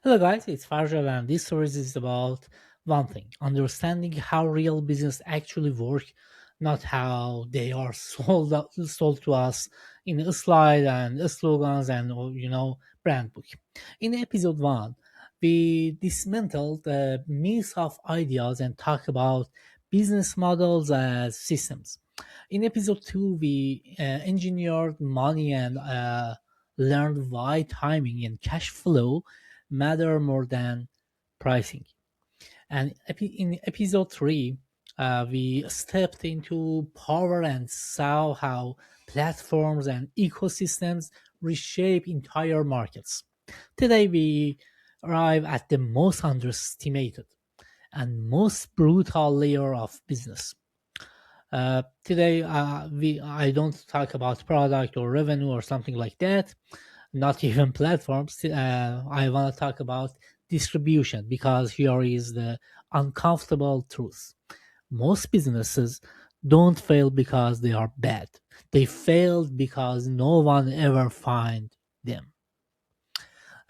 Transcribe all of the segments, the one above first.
Hello, guys, it's Farjal, and this series is about one thing: understanding how real business actually work, not how they are sold to us in a slide and slogans and brand book. In episode one, we dismantled the myths of ideas and talk about business models as systems. In episode two, we engineered money and learned why timing and cash flow matter more than pricing. And in episode three, we stepped into power and saw how platforms and ecosystems reshape entire markets. Today, we arrive at the most underestimated and most brutal layer of business. Today, we I don't talk about product or revenue or something like that, not even platforms. I want to talk about distribution because here is the uncomfortable truth. Most businesses don't fail because they are bad. They failed because no one ever find them.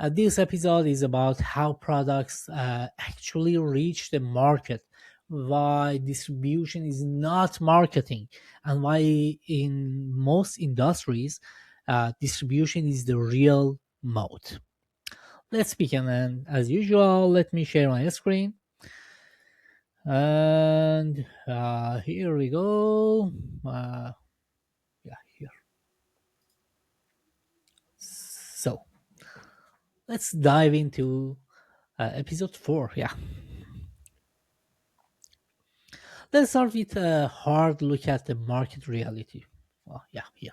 This episode is about how products actually reach the market, why distribution is not marketing, and why in most industries, distribution is the real mode. Let's begin, and as usual, let me share my screen. And here we go. Yeah, here. So let's dive into episode 4. Yeah. Let's start with a hard look at the market reality. Oh, yeah, here.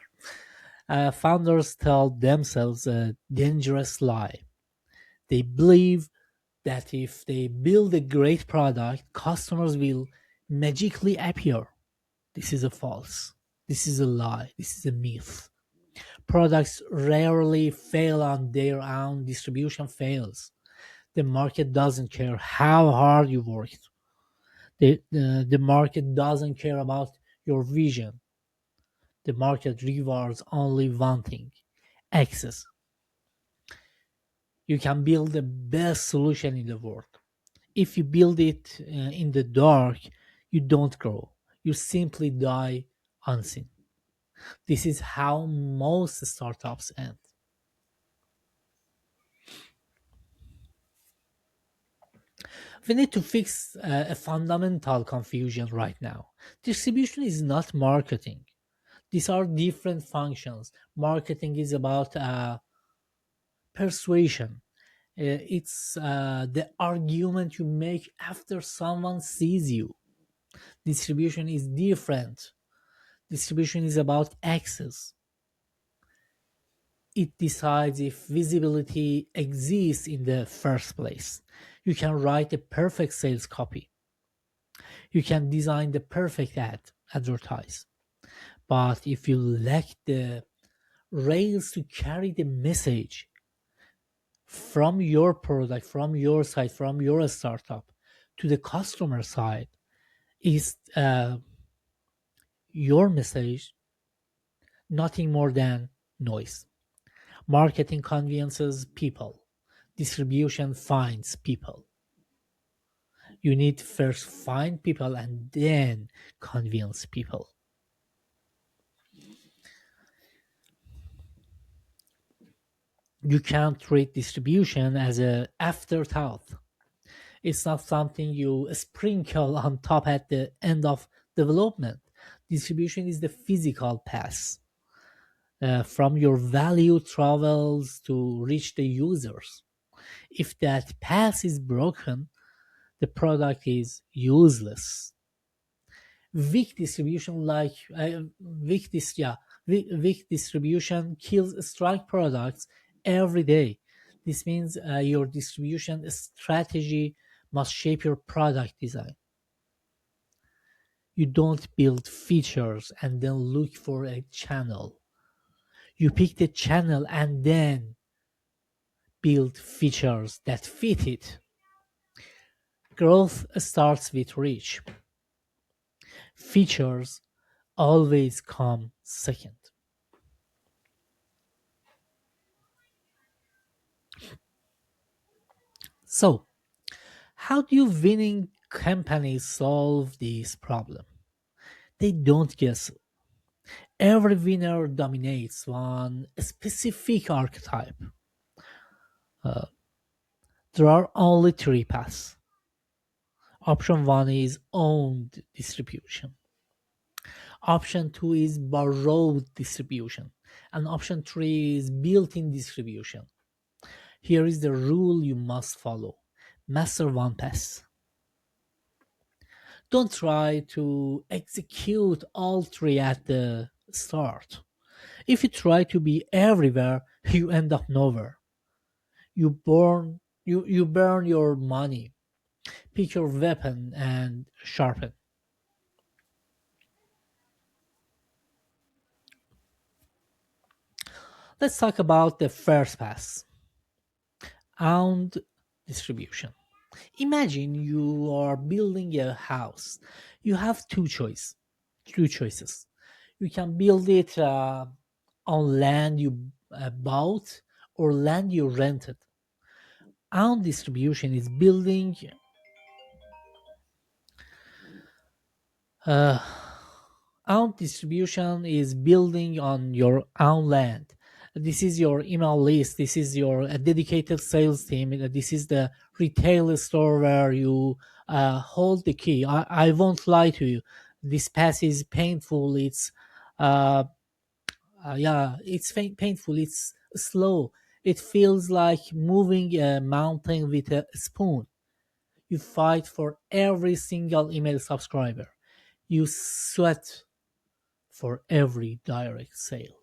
Founders tell themselves a dangerous lie. They believe that if they build a great product, customers will magically appear. This is a false. This is a lie. This is a myth. Products rarely fail on their own, distribution fails. The market doesn't care how hard you worked. The market doesn't care about your vision. The market rewards only one thing: access. You can build the best solution in the world. If you build it in the dark, you don't grow. You simply die unseen. This is how most startups end. We need to fix a fundamental confusion right now. Distribution is not marketing. These are different functions. Marketing is about persuasion. It's the argument you make after someone sees you. Distribution is different. Distribution is about access. It decides if visibility exists in the first place. You can write a perfect sales copy. You can design the perfect advertise. But if you lack the rails to carry the message from your product, from your side, from your startup to the customer side, is your message nothing more than noise. Marketing convinces people, distribution finds people. You need to first find people and then convince people. You can't treat distribution as a afterthought. It's not something you sprinkle on top at the end of development. Distribution is the physical path. From your value travels to reach the users. If that path is broken, the product is useless. Weak distribution, like weak distribution kills strong products every day. This means your distribution strategy must shape your product design. You don't build features and then look for a channel. You pick the channel and then build features that fit it. Growth starts with reach. Features always come second. So, how do winning companies solve this problem? They don't guess. Every winner dominates one specific archetype. Uh, there are only three paths. Option one is owned distribution. Option two is borrowed distribution. And option three is built in distribution. Here is the rule you must follow: master one path. Don't try to execute all three at the start. If you try to be everywhere, you end up nowhere. You burn your money. Pick your weapon and sharpen. Let's talk about the first pass, owned distribution. Imagine you are building a house. You have two choices. You can build it on land you bought or land you rented. Own distribution is building uh, own distribution is building on your own land. This is your email list. This is your dedicated sales team. This is the retail store where you hold the key. I won't lie to you. This path is painful. Uh, yeah, it's painful. It's slow. It feels like moving a mountain with a spoon. You fight for every single email subscriber. You sweat for every direct sale.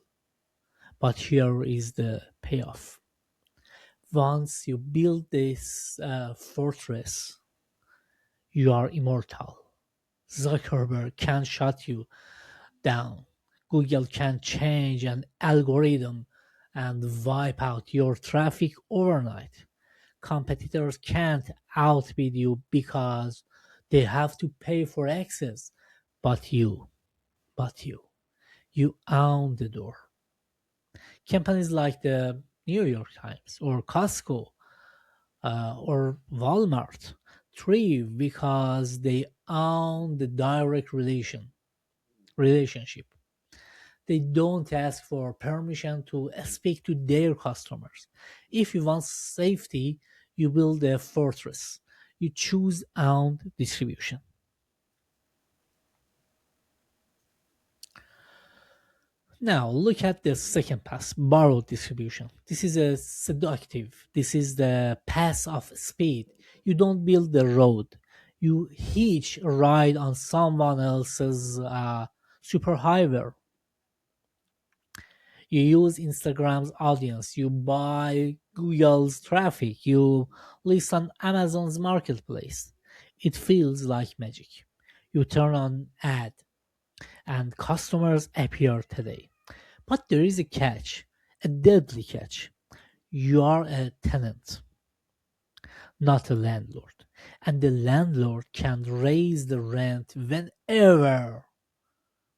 But here is the payoff. Once you build this fortress, you are immortal. Zuckerberg can shut you down. Google can change an algorithm and wipe out your traffic overnight. Competitors can't outbid you because they have to pay for access. But you own the door. Companies like the New York Times or Costco or Walmart thrive because they own the direct relationship. They don't ask for permission to speak to their customers. If you want safety, you build a fortress. You choose owned distribution. Now look at the second pass, borrowed distribution. This is a seductive. This is the pass of speed. You don't build the road. You hitch a ride on someone else's superhighway. You use Instagram's audience. You buy Google's traffic. You list on Amazon's marketplace. It feels like magic. You turn on ad and customers appear today. But there is a catch, a deadly catch. You are a tenant, not a landlord. And the landlord can raise the rent whenever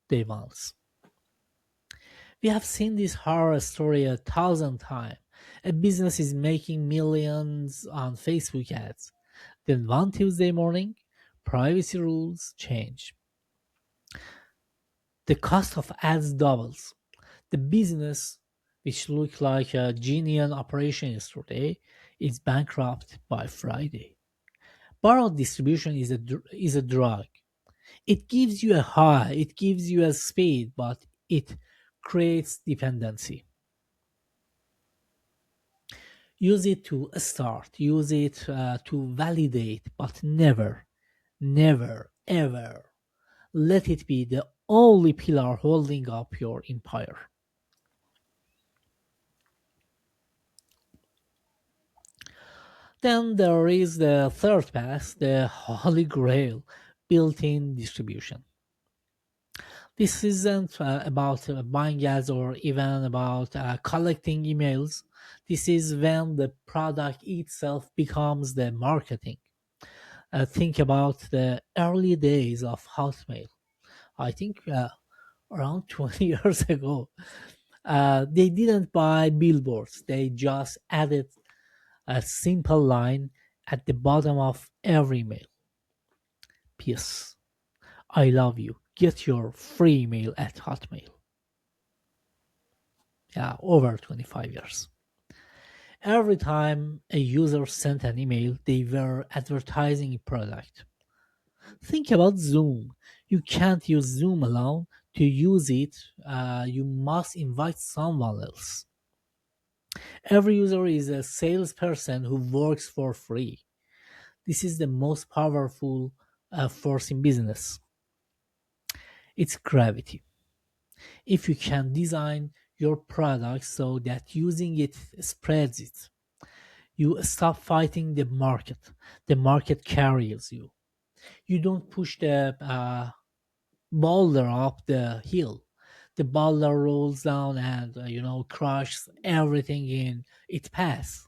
they want. We have seen this horror story 1,000 times. A business is making millions on Facebook ads. Then one Tuesday morning, privacy rules change. The cost of ads doubles. The business, which looked like a genuine operation yesterday, is bankrupt by Friday. Borrowed distribution is a drug. It gives you a high, it gives you a speed, but it creates dependency. Use it to start, use it to validate, but never, ever let it be the only pillar holding up your empire. Then there is the third path, the holy grail, built-in distribution. This isn't about buying ads or even about collecting emails. This is when the product itself becomes the marketing. Think about the early days of Hotmail. I think around 20 years ago. They didn't buy billboards, they just added a simple line: at the bottom of every mail. PS. I love you. Get your free mail at Hotmail. Yeah, over 25 years. Every time a user sent an email, they were advertising a product. Think about Zoom. You can't use Zoom alone. To use it, you must invite someone else. Every user is a salesperson who works for free. This is the most powerful force in business. It's gravity. If you can design your product so that using it spreads it, you stop fighting the market. The market carries you. You don't push the boulder up the hill. The boulder rolls down and crushes everything in its path.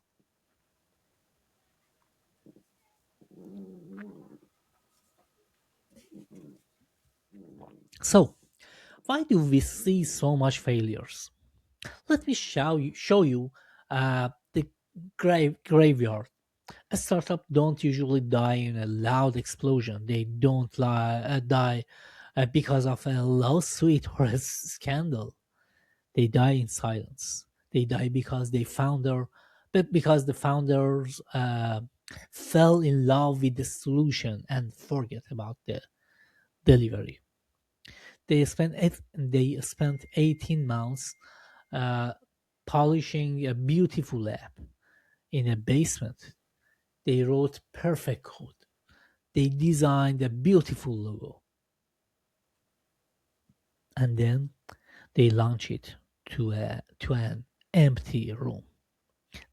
So, why do we see so much failures? Let me show you the graveyard. A startup don't usually die in a loud explosion. They don't die because of a lawsuit or a scandal. They die in silence. They die because the founders fell in love with the solution and forget about the delivery. They spent 18 months uh, polishing a beautiful app in a basement. They wrote perfect code. They designed a beautiful logo, and then they launch it to an empty room.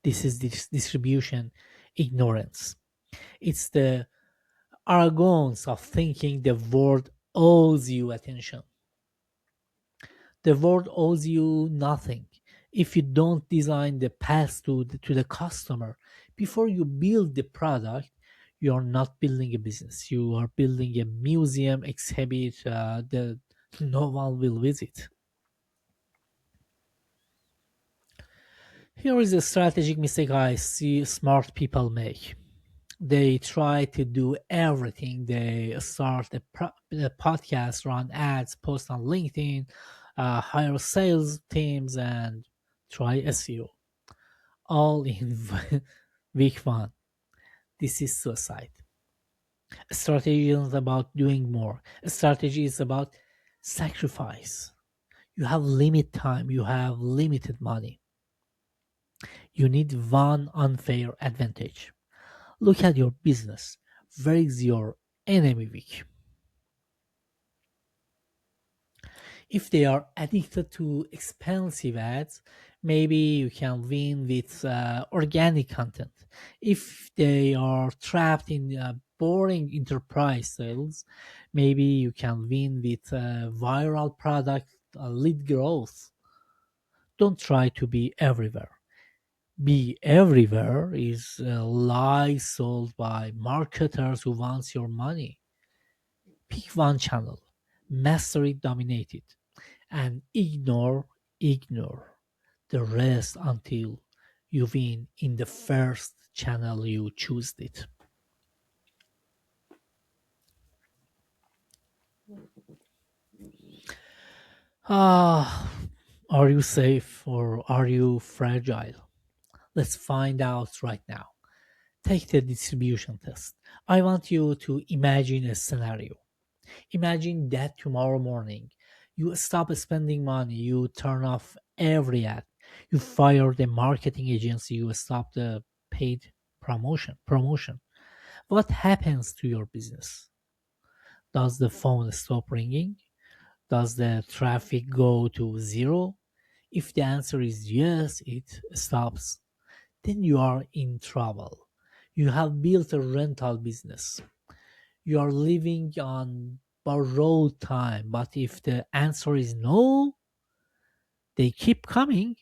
This is this distribution ignorance. It's the arrogance of thinking the world owes you attention. The world owes you nothing. If you don't design the path to the customer before you build the product, you are not building a business. You are building a museum exhibit that no one will visit. Here is a strategic mistake I see smart people make. They try to do everything. They start a podcast, run ads, post on LinkedIn, hire sales teams, and try SEO all in week one. This is suicide. A strategy is about doing more. A strategy is about sacrifice. You have limited time. You have limited money. You need one unfair advantage. Look at your business. Where is your enemy weak? If they are addicted to expensive ads, maybe you can win with organic content. If they are trapped in boring enterprise sales, maybe you can win with viral product lead growth. Don't try to be everywhere. Be everywhere is a lie sold by marketers who wants your money. Pick one channel, master it, dominate it, and ignore the rest until you win in the first channel you choose it. Ah, are you safe or are you fragile? Let's find out right now. Take the distribution test. I want you to imagine a scenario. Imagine that tomorrow morning you stop spending money, you turn off every ad, you fire the marketing agency, you stop the paid promotion. What happens to your business? Does the phone stop ringing? Does the traffic go to zero? If the answer is yes, it stops. Then you are in trouble. You have built a rental business. You are living on borrowed time. But if the answer is no, they keep coming.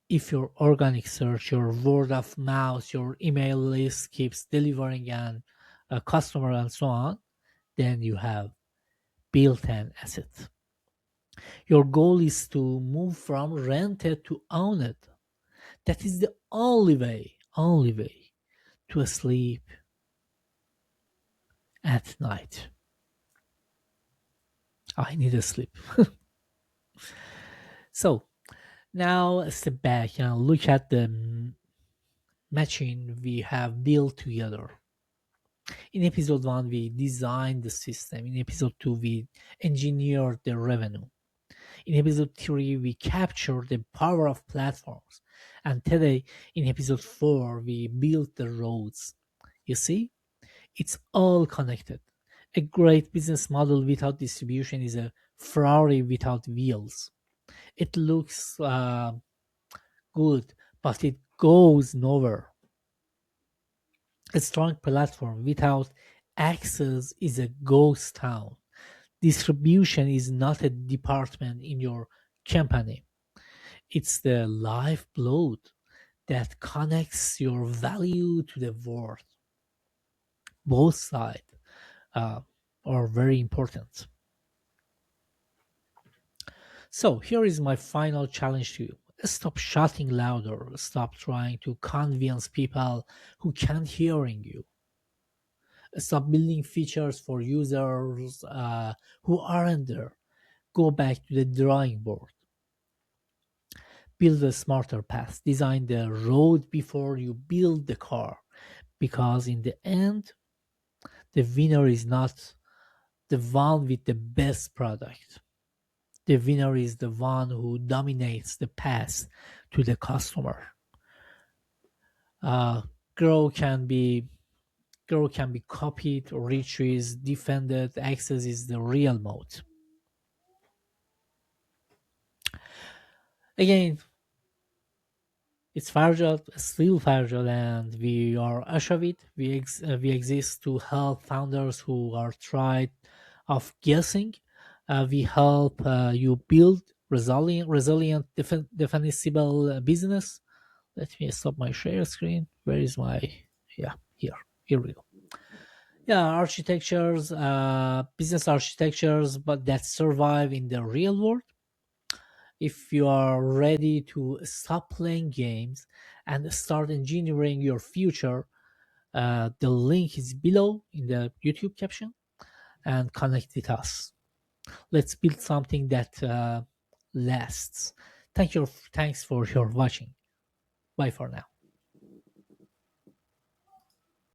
If your organic search, your word of mouth, your email list keeps delivering and a customer and so on, then you have built an asset. Your goal is to move from rented to owned. That is the only way, only way to sleep at night. I need a sleep. So now step back and look at the machine we have built together. In episode 1, we designed the system. In episode 2, we engineered the revenue. In episode 3, we captured the power of platforms. And today, in episode 4, we built the roads. You see, it's all connected. A great business model without distribution is a Ferrari without wheels. It looks good, but it goes nowhere. A strong platform without access is a ghost town. Distribution is not a department in your company, it's the lifeblood that connects your value to the world. Both sides uh, are very important. So, here is my final challenge to you. Stop shouting louder. Stop trying to convince people who can't hearing you. Stop building features for users who aren't there. Go back to the drawing board. Build a smarter path. Design the road before you build the car. Because in the end, the winner is not the one with the best product. The winner is the one who dominates the path to the customer. Uh, grow can be grow can be copied, reach is defended, access is the real mode. Again, it's Farjad, still Farjad, and we are Ashavid. We exist to help founders who are tired of guessing. We help you build defensible business. Let me stop my share screen. Where is my? Yeah, here. Here we go. Yeah, architectures, business architectures, but that survive in the real world. If you are ready to stop playing games and start engineering your future, the link is below in the YouTube caption and connect with us. Let's build something that lasts. Thanks for your watching. Bye for now.